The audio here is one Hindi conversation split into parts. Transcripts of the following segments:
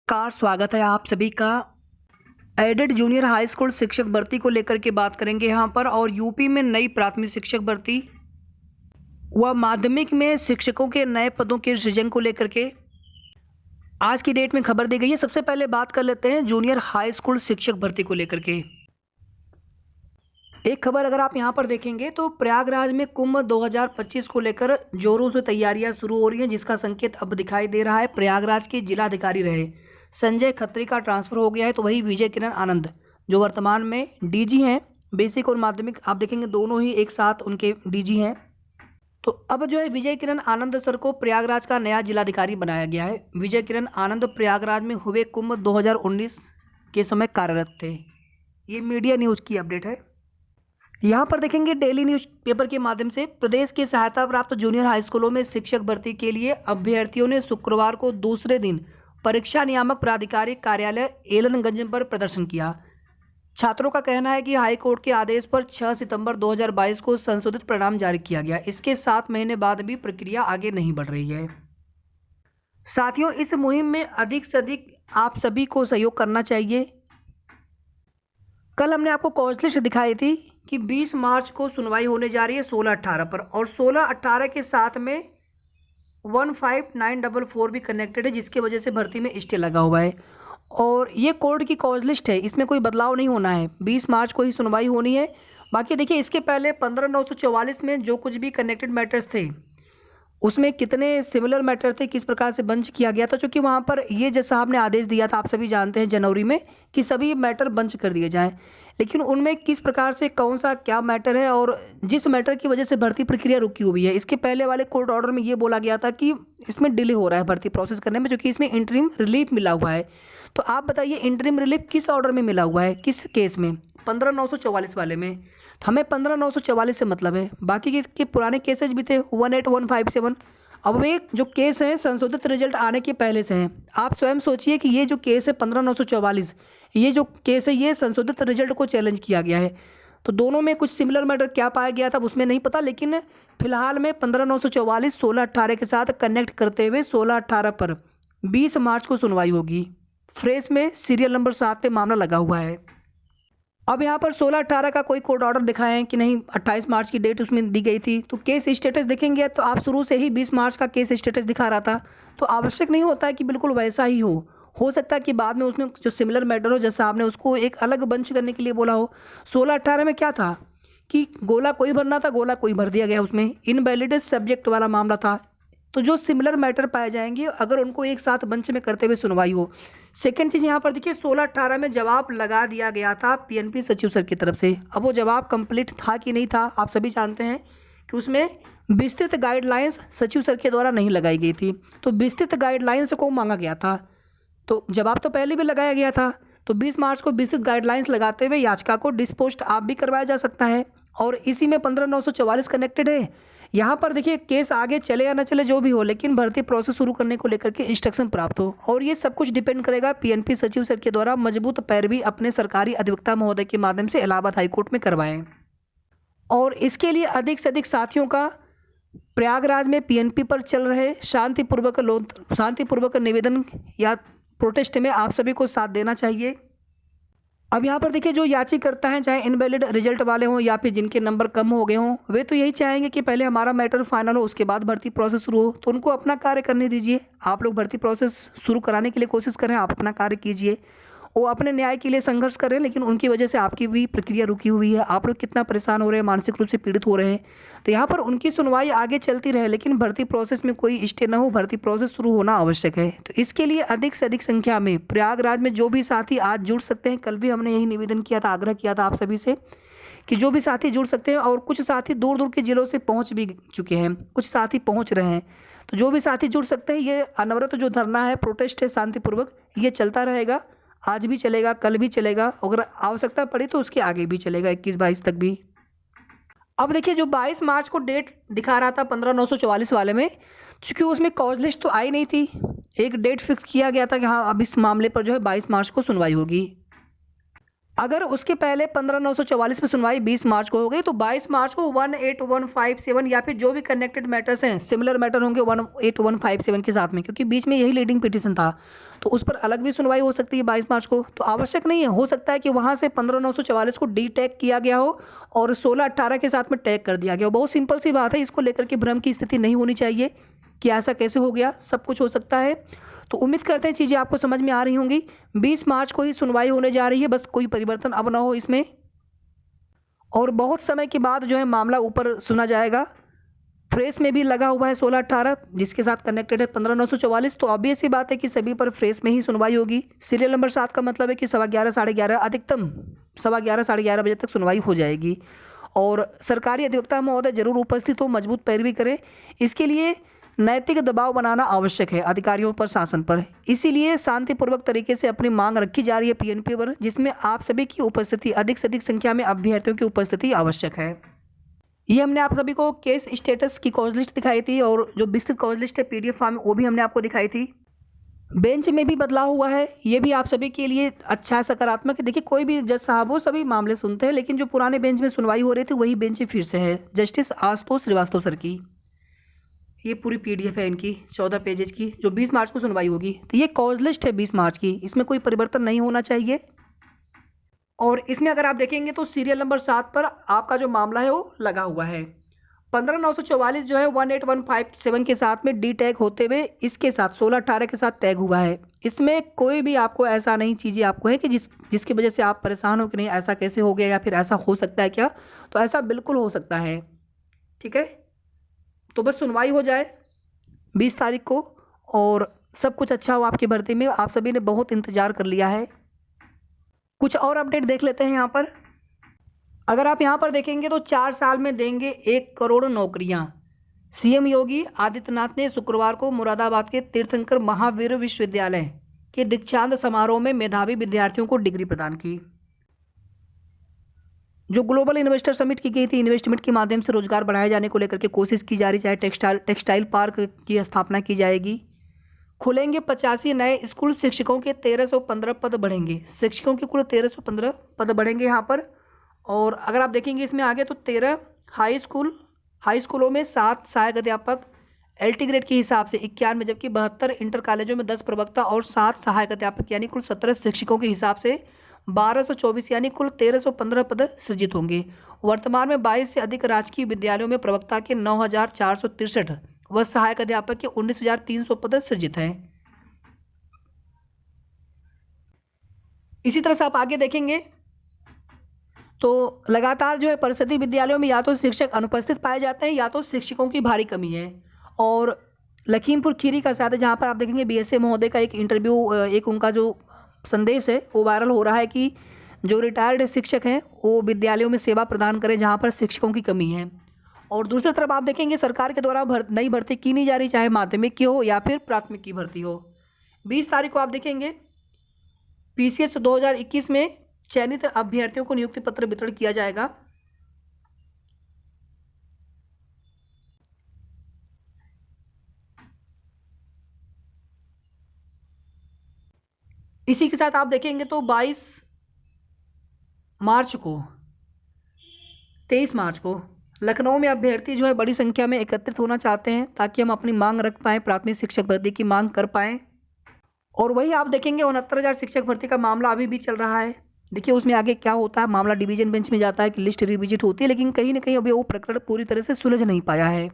नमस्कार, स्वागत है आप सभी का। एडेड जूनियर हाई स्कूल शिक्षक भर्ती को लेकर के बात करेंगे यहाँ पर। और यूपी में नई प्राथमिक शिक्षक भर्ती व माध्यमिक में शिक्षकों के नए पदों के सृजन को लेकर के आज की डेट में खबर दी गई है। सबसे पहले बात कर लेते हैं जूनियर हाई स्कूल शिक्षक भर्ती को लेकर के। एक खबर अगर आप यहाँ पर देखेंगे तो प्रयागराज में कुंभ 2025 को लेकर जोरों से तैयारियां शुरू हो रही हैं, जिसका संकेत अब दिखाई दे रहा है। प्रयागराज के जिलाधिकारी रहे संजय खत्री का ट्रांसफ़र हो गया है, तो वही विजय किरण आनंद जो वर्तमान में डीजी हैं, बेसिक और माध्यमिक आप देखेंगे दोनों ही एक साथ उनके डीजी हैं। तो अब जो है विजय किरण आनंद सर को प्रयागराज का नया जिलाधिकारी बनाया गया है। विजय किरण आनंद प्रयागराज में हुए कुंभ 2019 के समय कार्यरत थे। ये मीडिया न्यूज़ की अपडेट है। यहाँ पर देखेंगे डेली न्यूज पेपर के माध्यम से प्रदेश के सहायता प्राप्त जूनियर हाई स्कूलों में शिक्षक भर्ती के लिए अभ्यर्थियों ने शुक्रवार को दूसरे दिन परीक्षा नियामक प्राधिकारी कार्यालय एलनगंज पर प्रदर्शन किया। छात्रों का कहना है कि हाई कोर्ट के आदेश पर 6 सितंबर 2022 को संशोधित परिणाम जारी किया गया। इसके 7 महीने बाद भी प्रक्रिया आगे नहीं बढ़ रही है। साथियों, इस मुहिम में अधिक से अधिक आप सभी को सहयोग करना चाहिए। कल हमने आपको कॉज लिस्ट दिखाई थी कि 20 मार्च को सुनवाई होने जा रही है 16-18 पर, और 16-18 के साथ में 15944 भी कनेक्टेड है, जिसकी वजह से भर्ती में स्टे लगा हुआ है। और ये कोर्ट की कॉज लिस्ट है, इसमें कोई बदलाव नहीं होना है। 20 मार्च को ही सुनवाई होनी है। बाकी देखिए, इसके पहले 15/944 में जो कुछ भी कनेक्टेड मैटर्स थे उसमें कितने सिमिलर मैटर थे, किस प्रकार से बंच किया गया था, क्योंकि वहाँ पर ये जज साहब ने आदेश दिया था, आप सभी जानते हैं, जनवरी में, कि सभी मैटर बंच कर दिए जाएं। लेकिन उनमें किस प्रकार से कौन सा क्या मैटर है और जिस मैटर की वजह से भर्ती प्रक्रिया रुकी हुई है, इसके पहले वाले कोर्ट ऑर्डर में ये बोला गया था कि इसमें डिले हो रहा है भर्ती प्रोसेस करने में, क्योंकि इसमें इंटरिम रिलीफ मिला हुआ है। तो आप बताइए, इंटरिम रिलीफ किस ऑर्डर में मिला हुआ है, किस केस में? 15/944 वाले में। हमें 15/944 से मतलब है। बाकी के पुराने केसेज भी थे 18157। अब वे जो केस हैं संशोधित रिजल्ट आने के पहले से हैं। आप स्वयं सोचिए कि ये जो केस है 15/944, ये जो केस है ये संशोधित रिजल्ट को चैलेंज किया गया है। तो दोनों में कुछ सिमिलर मैटर क्या पाया गया था उसमें नहीं पता, लेकिन फिलहाल में 15/944 16-18 के साथ कनेक्ट करते हुए 16-18 पर 20 मार्च को सुनवाई होगी। फ्रेश में सीरियल नंबर 7 पे मामला लगा हुआ है। अब यहाँ पर 16-18 का कोई कोर्ट ऑर्डर दिखाएं कि नहीं, 28 मार्च की डेट उसमें दी गई थी। तो केस स्टेटस देखेंगे तो आप शुरू से ही 20 मार्च का केस स्टेटस दिखा रहा था। तो आवश्यक नहीं होता है कि बिल्कुल वैसा ही हो सकता है कि बाद में उसमें जो सिमिलर मैटर हो, जैसा आपने उसको एक अलग बंच करने के लिए बोला हो। 16-18 में क्या था कि गोला कोई भरना था, गोला कोई भर दिया गया, उसमें इनवैलिड सब्जेक्ट वाला मामला था। तो जो सिमिलर मैटर पाए जाएंगे अगर उनको एक साथ बंच में करते हुए सुनवाई हो। सेकंड चीज़ यहाँ पर देखिए, 16-18 में जवाब लगा दिया गया था पीएनपी सचिव सर की तरफ से। अब वो जवाब कंप्लीट था कि नहीं था, आप सभी जानते हैं कि उसमें विस्तृत गाइडलाइंस सचिव सर के द्वारा नहीं लगाई गई थी। तो विस्तृत गाइडलाइंस को मांगा गया था, तो जवाब तो पहले भी लगाया गया था। तो 20 मार्च को विस्तृत गाइडलाइंस लगाते हुए याचिका को डिस्पोस्ट आप भी करवाया जा सकता है। और इसी में 15/944 कनेक्टेड है। यहाँ पर देखिए, केस आगे चले या ना चले जो भी हो, लेकिन भर्ती प्रोसेस शुरू करने को लेकर के इंस्ट्रक्शन प्राप्त हो। और ये सब कुछ डिपेंड करेगा पीएनपी सचिव सर के द्वारा मजबूत पैरवी अपने सरकारी अधिवक्ता महोदय के माध्यम से इलाहाबाद हाईकोर्ट में करवाएं। और इसके लिए अधिक से अधिक साथियों का प्रयागराज में पीएनपी पर चल रहे शांतिपूर्वक निवेदन या प्रोटेस्ट में आप सभी को साथ देना चाहिए। अब यहाँ पर देखिए, जो याचिकाकर्ता हैं, चाहे इनवैलिड रिजल्ट वाले हों या फिर जिनके नंबर कम हो गए हों, वे तो यही चाहेंगे कि पहले हमारा मैटर फाइनल हो, उसके बाद भर्ती प्रोसेस शुरू हो। तो उनको अपना कार्य करने दीजिए। आप लोग भर्ती प्रोसेस शुरू कराने के लिए कोशिश करें, आप अपना कार्य कीजिए। वो अपने न्याय के लिए संघर्ष कर रहे हैं, लेकिन उनकी वजह से आपकी भी प्रक्रिया रुकी हुई है। आप लोग कितना परेशान हो रहे हैं, मानसिक रूप से पीड़ित हो रहे हैं। तो यहाँ पर उनकी सुनवाई आगे चलती रहे, लेकिन भर्ती प्रोसेस में कोई स्टे न हो, भर्ती प्रोसेस शुरू होना आवश्यक है। तो इसके लिए अधिक से अधिक संख्या में प्रयागराज में जो भी साथी आज जुड़ सकते हैं, कल भी हमने यही निवेदन किया था, आग्रह किया था आप सभी से कि जो भी साथी जुड़ सकते हैं। और कुछ साथी दूर दूर के जिलों से पहुँच भी चुके हैं, कुछ साथी पहुँच रहे हैं। तो जो भी साथी जुड़ सकते हैं, ये अनवरत जो धरना है, प्रोटेस्ट है शांतिपूर्वक, ये चलता रहेगा। आज भी चलेगा, कल भी चलेगा, अगर आवश्यकता पड़ी तो उसके आगे भी चलेगा, 21-22 तक भी। अब देखिए, जो 22 मार्च को डेट दिखा रहा था 15/944 वाले में, चूँकि उसमें कॉज लिस्ट तो आई नहीं थी, एक डेट फिक्स किया गया था कि हाँ अब इस मामले पर जो है 22 मार्च को सुनवाई होगी। अगर उसके पहले 15,944 पे सुनवाई 20 मार्च को हो गई तो 22 मार्च को 18157 या फिर जो भी कनेक्टेड मैटर्स हैं सिमिलर मैटर होंगे 18157 के साथ में, क्योंकि बीच में यही लीडिंग पिटीशन था तो उस पर अलग भी सुनवाई हो सकती है 22 मार्च को। तो आवश्यक नहीं है, हो सकता है कि वहाँ से 15,944 को डी टैग किया गया हो और 16-18 के साथ में टैग कर दिया गया हो। बहुत सिंपल सी बात है, इसको लेकर के भ्रम की स्थिति नहीं होनी चाहिए कि ऐसा कैसे हो गया, सब कुछ हो सकता है। तो उम्मीद करते हैं चीज़ें आपको समझ में आ रही होंगी। 20 मार्च को ही सुनवाई होने जा रही है, बस कोई परिवर्तन अब ना हो इसमें, और बहुत समय के बाद जो है मामला ऊपर सुना जाएगा। फ्रेश में भी लगा हुआ है 16-18 जिसके साथ कनेक्टेड है 15,944, तो ऑब्वियस सी बात है कि सभी पर फ्रेश में ही सुनवाई होगी। सीरियल नंबर 7 का मतलब है कि 11:15 साढ़े 11 अधिकतम 11:15 साढ़े 11 बजे तक सुनवाई हो जाएगी। और सरकारी अधिवक्ता महोदय जरूर उपस्थित हो, मजबूत पैरवी करें। इसके लिए नैतिक दबाव बनाना आवश्यक है अधिकारियों पर, शासन पर। इसीलिए शांतिपूर्वक तरीके से अपनी मांग रखी जा रही है पीएनपी पर, जिसमें आप सभी की उपस्थिति, अधिक से अधिक संख्या में अभ्यर्थियों की उपस्थिति आवश्यक है। ये हमने आप सभी को केस स्टेटस की कॉज लिस्ट दिखाई थी और जो विस्तृत कॉज लिस्ट है पीडीएफ फॉर्म में वो भी हमने आपको दिखाई थी। बेंच में भी बदलाव हुआ है, ये भी आप सभी के लिए अच्छा सकारात्मक है। देखिए कोई भी जज साहब हो सभी मामले सुनते हैं, लेकिन जो पुराने बेंच में सुनवाई हो रही थी वही बेंच फिर से है, जस्टिस आशुतोष श्रीवास्तव सर की। ये पूरी पीडीएफ है इनकी 14 पेजेज की, जो 20 मार्च को सुनवाई होगी। तो ये कॉज लिस्ट है 20 मार्च की, इसमें कोई परिवर्तन नहीं होना चाहिए। और इसमें अगर आप देखेंगे तो सीरियल नंबर 7 पर आपका जो मामला है वो लगा हुआ है। 15,944 जो है 18157 के साथ में डी टैग होते हुए इसके साथ 16-18 के साथ टैग हुआ है। इसमें कोई भी आपको ऐसा नहीं चीज़ें आपको है कि जिसकी वजह से आप परेशान हो कि नहीं ऐसा कैसे हो गया या फिर ऐसा हो सकता है क्या, तो ऐसा बिल्कुल हो सकता है। ठीक है, तो बस सुनवाई हो जाए 20 तारीख को और सब कुछ अच्छा हो आपकी भर्ती में। आप सभी ने बहुत इंतज़ार कर लिया है। कुछ और अपडेट देख लेते हैं यहाँ पर। अगर आप यहाँ पर देखेंगे तो 4 साल में देंगे 1 करोड़ नौकरियाँ। सीएम योगी आदित्यनाथ ने शुक्रवार को मुरादाबाद के तीर्थंकर महावीर विश्वविद्यालय के दीक्षांत समारोह में मेधावी विद्यार्थियों को डिग्री प्रदान की। जो ग्लोबल इन्वेस्टर समिट की गई थी, इन्वेस्टमेंट के माध्यम से रोजगार बढ़ाए जाने को लेकर के कोशिश की जा रही, चाहे टेक्सटाइल पार्क की स्थापना की जाएगी। खुलेंगे 85 नए स्कूल, शिक्षकों के 1315 पद बढ़ेंगे। शिक्षकों के कुल 1315 पद बढ़ेंगे यहाँ पर। और अगर आप देखेंगे इसमें आगे तो 13 हाई स्कूलों में 7 सहायक अध्यापक, एलटी ग्रेड के हिसाब से 91, जबकि 72 इंटर कॉलेजों में 10 प्रवक्ता और 7 सहायक अध्यापक यानी कुल 17 शिक्षकों के हिसाब से 1224 यानी कुल 1315 पद सृजित होंगे। वर्तमान में 22 से अधिक राजकीय विद्यालयों में प्रवक्ता के 9463 व सहायक अध्यापक के 19300 पद सृजित हैं। इसी तरह से आप आगे देखेंगे तो लगातार जो है परिषदीय विद्यालयों में या तो शिक्षक अनुपस्थित पाए जाते हैं या तो शिक्षकों की भारी कमी है। और लखीमपुर खीरी का साथ है जहाँ पर आप देखेंगे बीएसए महोदय का एक इंटरव्यू, एक उनका जो संदेश है वो वायरल हो रहा है कि जो रिटायर्ड शिक्षक हैं वो विद्यालयों में सेवा प्रदान करें जहाँ पर शिक्षकों की कमी है। और दूसरी तरफ आप देखेंगे सरकार के द्वारा नई भर्ती की नहीं जा रही, चाहे माध्यमिक की हो या फिर प्राथमिक की भर्ती हो। 20 तारीख को आप देखेंगे पीसीएस 2021 में चयनित अभ्यर्थियों को नियुक्ति पत्र वितरण किया जाएगा। इसी के साथ आप देखेंगे तो 23 मार्च को लखनऊ में अभ्यर्थी जो है बड़ी संख्या में एकत्रित होना चाहते हैं ताकि हम अपनी मांग रख पाएँ, प्राथमिक शिक्षक भर्ती की मांग कर पाएँ। और वही आप देखेंगे 69,000 शिक्षक भर्ती का मामला अभी भी चल रहा है। देखिए उसमें आगे क्या होता है, मामला डिवीजन बेंच में जाता है कि लिस्ट रिविजिट होती है, लेकिन कहीं ना कहीं अभी वो प्रकरण पूरी तरह से सुलझ नहीं पाया है।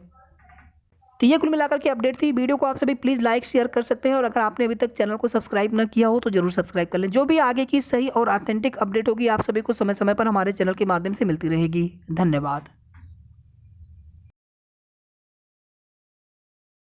तो ये कुल मिलाकर के अपडेट थी। वीडियो को आप सभी प्लीज़ लाइक शेयर कर सकते हैं और अगर आपने अभी तक चैनल को सब्सक्राइब न किया हो तो जरूर सब्सक्राइब कर लें। जो भी आगे की सही और ऑथेंटिक अपडेट होगी आप सभी को समय समय पर हमारे चैनल के माध्यम से मिलती रहेगी। धन्यवाद।